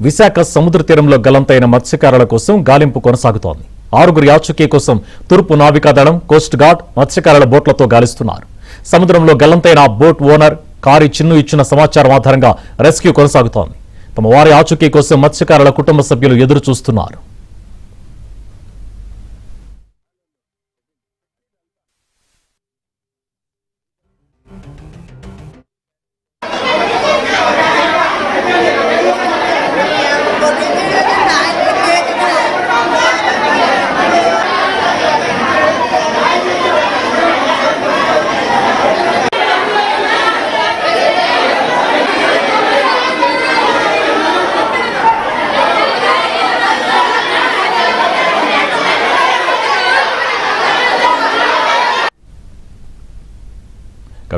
విశాఖ సముద్ర తీరంలో గల్లంతైన మత్స్యకారుల కోసం గాలింపు కొనసాగుతోంది. 6 ఆచూకీ కోసం తూర్పు నావికాదళం, కోస్ట్ గార్డ్ మత్స్యకారుల బోట్లతో గాలిస్తున్నారు. సముద్రంలో గల్లంతైన బోట్ ఓనర్ కారి చిన్ను ఇచ్చిన సమాచారం ఆధారంగా రెస్క్యూ కొనసాగుతోంది. తమ వారి ఆచూకీ కోసం మత్స్యకారుల కుటుంబ సభ్యులు ఎదురు చూస్తున్నారు.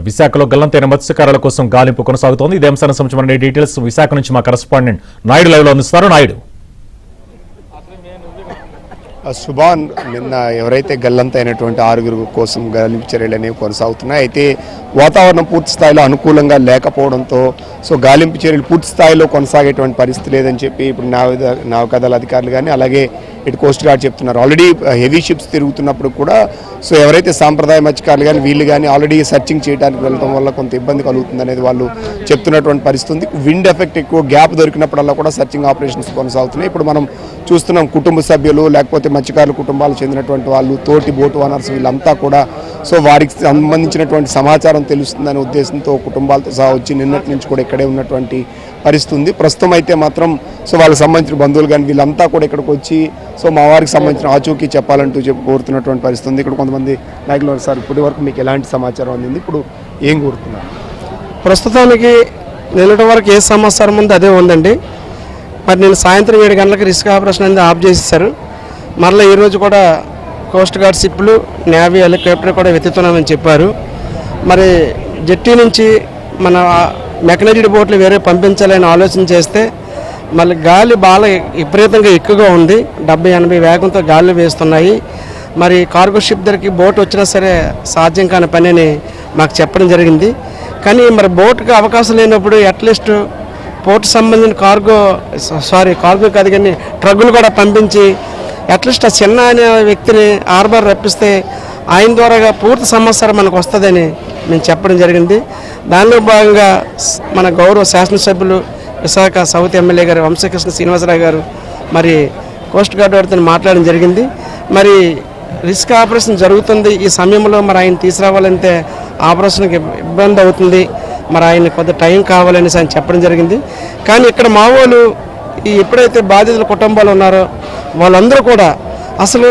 విశాఖలో గల్లంతైన మత్స్యకారుల కోసం గాలింపు కొనసాగుతోంది. ఇదే అంశానికి సంబంధించిన డీటెయిల్స్ విశాఖ నుంచి మా కరెస్పాండెంట్ నాయుడు లైవ్ లో అందిస్తారు. నాయుడు, సుభాన్, నిన్న ఎవరైతే గల్లంతైనటువంటి 6 కోసం గాలింపు చర్యలు అనేవి కొనసాగుతున్నాయి. అయితే వాతావరణం పూర్తి స్థాయిలో అనుకూలంగా లేకపోవడంతో గాలింపు చర్యలు పూర్తి స్థాయిలో కొనసాగేటువంటి పరిస్థితి లేదని చెప్పి ఇప్పుడు నావికాదళ అధికారులు కానీ అలాగే ఇటు కోస్ట్ గార్డ్ చెప్తున్నారు. ఆల్రెడీ హెవీ షిప్స్ తిరుగుతున్నప్పుడు కూడా ఎవరైతే సాంప్రదాయ మత్స్యకారులు కానీ వీళ్ళు కానీ ఆల్రెడీ సర్చింగ్ చేయడానికి వెళ్ళడం వల్ల కొంత ఇబ్బంది కలుగుతుంది అనేది వాళ్ళు చెప్తున్నటువంటి పరిస్థితి ఉంది. విండ్ ఎఫెక్ట్ ఎక్కువ గ్యాప్ దొరికినప్పుడల్లా కూడా సర్చింగ్ ఆపరేషన్స్ కొనసాగుతున్నాయి. ఇప్పుడు మనం చూస్తున్నాం కుటుంబ సభ్యులు లేకపోతే మత్స్యకారుల కుటుంబాలు చెందినటువంటి వాళ్ళు, తోటి బోట్ ఓనర్స్ వీళ్ళంతా కూడా వారికి సంబంధించినటువంటి సమాచారం తెలుస్తుందనే ఉద్దేశంతో కుటుంబాలతో సహా వచ్చి నిన్నటి నుంచి కూడా ఇక్కడే ఉన్నటువంటి పరిస్థితి ఉంది. ప్రస్తుతం అయితే మాత్రం వాళ్ళకి సంబంధించిన బంధువులు కానీ వీళ్ళంతా కూడా ఇక్కడికి వచ్చి మా వారికి సంబంధించిన ఆచూకీ చెప్పాలంటూ కోరుతున్నటువంటి పరిస్థితి ఉంది. ఇక్కడ కొంతమంది నాయకులు సార్, ఇప్పటి వరకు మీకు ఎలాంటి సమాచారం అందింది, ఇప్పుడు ఏం కోరుతున్నారు? ప్రస్తుతానికి నిన్నటి వరకు ఏ సమాచారం ఉందో అదే ఉందండి. మరి నేను సాయంత్రం 7 గంటలకు రిస్క్ ఆపరేషన్ అనేది ఆఫ్ చేసేసారు. మరలా ఈరోజు కూడా కోస్ట్ గార్డ్ షిప్లు, నేవీ హెలికాప్టర్ కూడా వెతుకుతున్నామని చెప్పారు. మరి జెట్టి నుంచి మన మెకనైజ్డ్ బోట్లు వేరే పంపించాలని ఆలోచన చేస్తే మళ్ళీ గాలి బాగా విపరీతంగా ఎక్కువగా ఉంది. 70-80 వేగంతో గాలి వేస్తున్నాయి. మరి కార్గో షిప్ దగ్గరికి బోట్ వచ్చినా సరే సాధ్యం కాని పని అని మాకు చెప్పడం జరిగింది. కానీ మరి బోట్కి అవకాశం లేనప్పుడు అట్లీస్ట్ పోర్ట్ సంబంధించిన కార్గో కాదు కానీ ట్రక్కులు కూడా పంపించి అట్లీస్ట్ ఆ చిన్న అనే వ్యక్తిని హార్బర్ రప్పిస్తే ఆయన ద్వారాగా పూర్తి సమాచారం మనకు వస్తుందని మేము చెప్పడం జరిగింది. దానిలో భాగంగా మన గౌరవ శాసనసభ్యులు విశాఖ సౌత్ ఎమ్మెల్యే గారు వంశకృష్ణ శ్రీనివాసరావు గారు మరి కోస్ట్ గార్డ్ వారితో మాట్లాడడం జరిగింది. మరి రిస్క్ ఆపరేషన్ జరుగుతుంది, ఈ సమయంలో మరి ఆయన తీసుకురావాలంటే ఆపరేషన్కి ఇబ్బంది అవుతుంది, మరి ఆయన కొంత టైం కావాలనేసి ఆయన చెప్పడం జరిగింది. కానీ ఇక్కడ మా వాళ్ళు ఎప్పుడైతే బాధితుల కుటుంబాలు ఉన్నారో వాళ్ళందరూ కూడా అసలు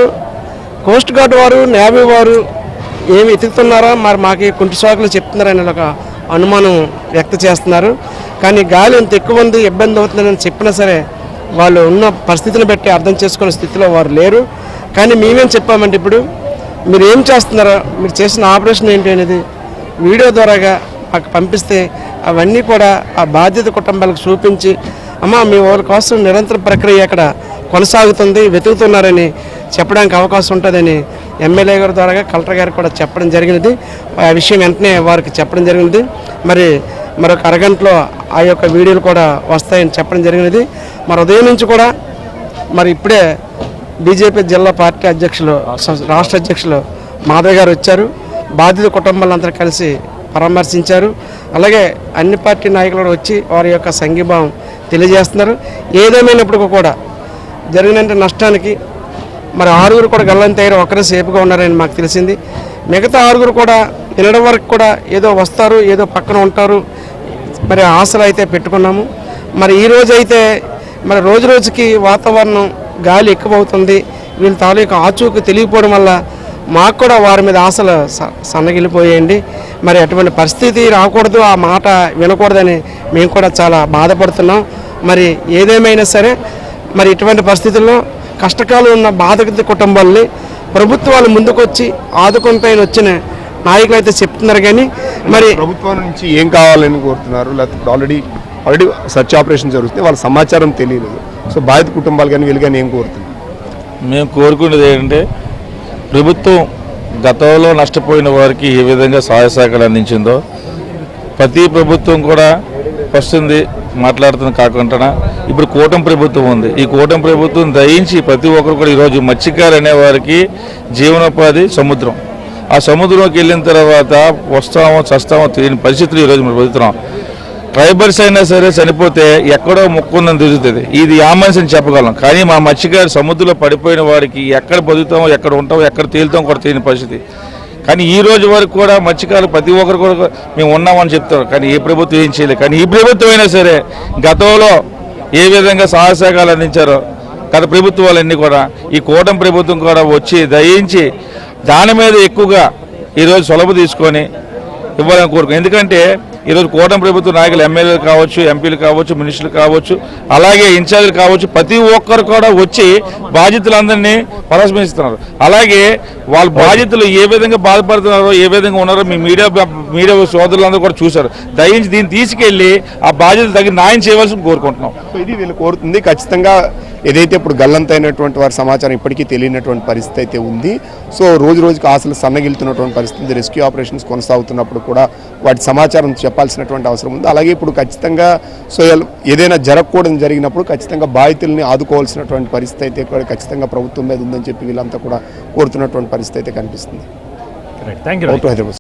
కోస్ట్ గార్డ్ వారు, నేవీ వారు ఏమి ఎత్తుకుతున్నారా, మరి మాకు కుంటి సాకులు చెప్తున్నారని ఒక అనుమానం వ్యక్తం చేస్తున్నారు. కానీ గాలి ఎంత ఎక్కువ ఉంది, ఇబ్బంది అవుతుందని చెప్పినా సరే వాళ్ళు ఉన్న పరిస్థితిని బట్టి అర్థం చేసుకునే స్థితిలో వారు లేరు. కానీ మేమేం చెప్పామంటే ఇప్పుడు మీరు ఏం చేస్తున్నారో, మీరు చేసిన ఆపరేషన్ ఏంటి అనేది వీడియో ద్వారాగా మాకు పంపిస్తే అవన్నీ కూడా ఆ బాధిత కుటుంబాలకు చూపించి మీ వాళ్ళ కోసం నిరంతర ప్రక్రియ అక్కడ కొనసాగుతుంది, వెతుకుతున్నారని చెప్పడానికి అవకాశం ఉంటుందని ఎమ్మెల్యే గారి ద్వారా కలెక్టర్ గారికి కూడా చెప్పడం జరిగినది. ఆ విషయం వెంటనే వారికి చెప్పడం జరిగినది. మరి మరొక అరగంటలో ఆ యొక్క వీడియోలు కూడా వస్తాయని చెప్పడం జరిగినది. మరి ఉదయం నుంచి కూడా మరి ఇప్పుడే బీజేపీ జిల్లా పార్టీ అధ్యక్షులు, రాష్ట్ర అధ్యక్షులు మాధవ్ గారు వచ్చారు. బాధిత కుటుంబాలందరూ కలిసి పరామర్శించారు. అలాగే అన్ని పార్టీ నాయకులు వచ్చి వారి యొక్క సంఘీభావం తెలియజేస్తున్నారు. ఏదేమైనప్పటికీ కూడా జరిగిన నష్టానికి మరి 6 కూడా గల్లంతయ్యారు, ఒకరే సేఫ్గా ఉన్నారని మాకు తెలిసింది. మిగతా 6 కూడా తినడం వరకు కూడా ఏదో వస్తారు, ఏదో పక్కన ఉంటారు, మరి ఆశలు అయితే పెట్టుకున్నాము. మరి ఈరోజు అయితే మరి రోజు రోజుకి వాతావరణం గాలి ఎక్కువ అవుతుంది, వీళ్ళ తాలూకు ఆచూకు తెలియకపోవడం వల్ల మాకు కూడా వారి మీద ఆశలు సన్నగిలిపోయాయండి. మరి అటువంటి పరిస్థితి రాకూడదు, ఆ మాట వినకూడదని మేము కూడా చాలా బాధపడుతున్నాం. మరి ఏదేమైనా సరే మరి ఇటువంటి పరిస్థితుల్లో కష్టకాలం ఉన్న బాధిత కుటుంబాలని ప్రభుత్వాలు ముందుకొచ్చి ఆదుకుంటాయని వచ్చిన నాయకులు అయితే చెప్తున్నారు. కానీ మరి ప్రభుత్వం నుంచి ఏం కావాలని కోరుతున్నారు? లేకపోతే ఆల్రెడీ సర్చ్ ఆపరేషన్ జరుగుతుంది, వాళ్ళ సమాచారం తెలియలేదు. బాధిత కుటుంబాలు కానీ వీళ్ళు కానీ ఏం కోరుతున్నారు? మేము కోరుకునేది ఏంటంటే ప్రభుత్వం గతంలో నష్టపోయిన వారికి ఏ విధంగా సహాయ సహకారాలు అందించిందో ప్రతి ప్రభుత్వం కూడా వస్తుంది. మాట్లాడుతున్న కాకుండా ఇప్పుడు కూటమి ప్రభుత్వం ఉంది. ఈ కూటమి ప్రభుత్వం దయించి ప్రతి ఒక్కరు కూడా ఈరోజు మత్స్యకారులు అనేవారికి జీవనోపాధి సముద్రం. ఆ సముద్రంలోకి వెళ్ళిన తర్వాత వస్తామో చస్తామో తెలియని పరిస్థితులు ఈరోజు మనం బతుకుతున్నాం. ట్రైబల్స్ అయినా సరే చనిపోతే ఎక్కడో ముక్కుందని తిరుగుతుంది, ఇది యామన్స్ అని చెప్పగలం. కానీ మా మత్స్యకారు సముద్రంలో పడిపోయిన వారికి ఎక్కడ బతుకుతామో, ఎక్కడ ఉంటామో, ఎక్కడ తేలుతామో కూడా తెలియని పరిస్థితి. కానీ ఈ రోజు వరకు కూడా మత్స్యకారులు ప్రతి ఒక్కరు కూడా మేము ఉన్నామని చెప్తారు, కానీ ఏ ప్రభుత్వం ఏం చేయలేదు. కానీ ఈ ప్రభుత్వం అయినా సరే గతంలో ఏ విధంగా సహాయశాఖలు అందించారో గత ప్రభుత్వాలన్నీ కూడా ఈ కూటమి ప్రభుత్వం కూడా వచ్చి దయించి దాని మీద ఎక్కువగా ఈరోజు సులభ తీసుకొని ఇవ్వాలని కోరుకున్నాం. ఎందుకంటే ఈరోజు కూటమి ప్రభుత్వ నాయకులు ఎమ్మెల్యేలు కావచ్చు, ఎంపీలు కావచ్చు, మినిస్టర్లు కావచ్చు, అలాగే ఇన్ఛార్జీలు కావచ్చు, ప్రతి ఒక్కరు కూడా వచ్చి బాధితులందరినీ పరామర్శిస్తున్నారు. అలాగే వాళ్ళ బాధితులు ఏ విధంగా బాధపడుతున్నారో, ఏ విధంగా ఉన్నారో మీ మీడియా సోదరులందరూ కూడా చూశారు. దయించి దీన్ని తీసుకెళ్లి ఆ బాధ్యతలు తగిన న్యాయం చేయవలసి కోరుకుంటున్నాం. సో ఇది వీళ్ళు కోరుతుంది. ఖచ్చితంగా ఏదైతే ఇప్పుడు గల్లంతైనటువంటి వారి సమాచారం ఇప్పటికీ తెలియనటువంటి పరిస్థితి అయితే ఉంది. సో రోజు రోజుకి ఆశలు సన్నగిలుతున్నటువంటి పరిస్థితి, రెస్క్యూ ఆపరేషన్స్ కొనసాగుతున్నప్పుడు కూడా వాటి సమాచారం చెప్పాల్సినటువంటి అవసరం ఉంది. అలాగే ఇప్పుడు ఖచ్చితంగా సో ఏదైనా జరగకూడదు జరిగినప్పుడు ఖచ్చితంగా బాధితుల్ని ఆదుకోవాల్సినటువంటి పరిస్థితి అయితే కూడా ఖచ్చితంగా ప్రభుత్వం మీద ఉందని చెప్పి వీళ్ళంతా కూడా కోరుతున్నటువంటి పరిస్థితి అయితే కనిపిస్తుంది. Thank you. హైదరాబాద్.